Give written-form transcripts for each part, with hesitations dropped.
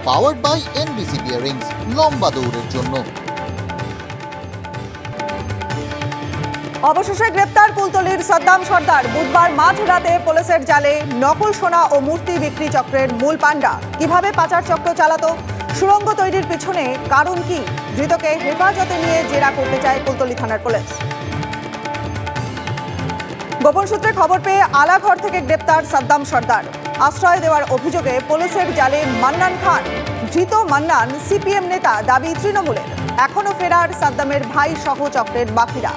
Powered by NBC bearings, লম্বা দৌড়ের জন্য। অবশেষে গ্রেপ্তার কুলতলির সাদ্দাম সর্দার। বুধবার মাঝরাতে পুলিশের জালে নকল সোনা ও মূর্তি বিক্রি চক্রের মূল পান্ডা। কিভাবে পাচার চক্র চালাতো, সুড়ঙ্গ তৈরির পিছনে কারণ কি, ধৃতকে হেফাজতে নিয়ে জেরা করতে চায় কুলতলি থানার পুলিশ। গোপন সূত্রে খবর পেয়ে আলাঘর থেকে গ্রেপ্তার সাদ্দাম সর্দার। আশ্রয় দেওয়ার অভিযোগে পুলিশের জালে মান্নান খান। ধৃত মান্নান সিপিএম নেতা, দাবি তৃণমূলের। এখনো ফেরার সাদ্দামের ভাই সহ চক্রের বাকিরা।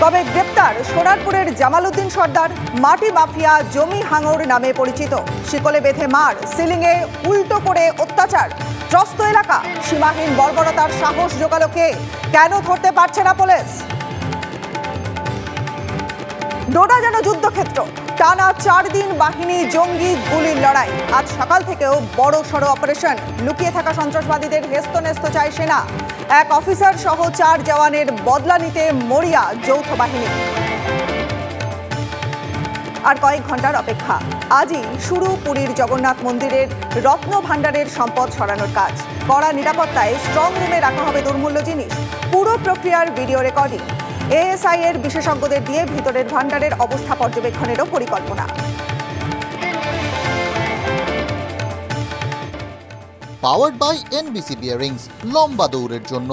তবে গ্রেপ্তার সোনারপুরের জামাল উদ্দিন সর্দার। মাটি মাফিয়া, জমি হাঙর নামে পরিচিত। শিকলে বেঁধে মার, সিলিংয়ে উল্টো করে অত্যাচার। ত্রস্ত এলাকা, সীমাহীন বর্বরতার সাহস জোগালো কে? কেন ধরতে পারছে না পুলিশ? ডোডা যেন যুদ্ধক্ষেত্র। টানা 4 দিন বাহিনী জঙ্গি গুলির লড়াই। আজ সকাল থেকেও বড় সড় অপারেশন। লুকিয়ে থাকা সন্ত্রাসবাদীদের হেস্তনেস্ত চায় সেনা। এক অফিসার সহ 4 জওয়ানের বদলা নিতে মরিয়া যৌথ বাহিনী। আর কয়েক ঘন্টার অপেক্ষা। আজই শুরু পুরীর জগন্নাথ মন্দিরের রত্ন ভাণ্ডারের সম্পদ সরানোর কাজ। কড়া নিরাপত্তায় স্ট্রং রুমে রাখা হবে দুর্মূল্য জিনিস। পুরো প্রক্রিয়ার ভিডিও রেকর্ডিং। এএসআই এর বিশেষজ্ঞদের দিয়ে ভিতরের ভাণ্ডারের অবস্থা পর্যবেক্ষণেরও পরিকল্পনা। পাওয়ার্ড বাই এনবিসি বিয়ারিংস, লম্বা দৌড়ের জন্য।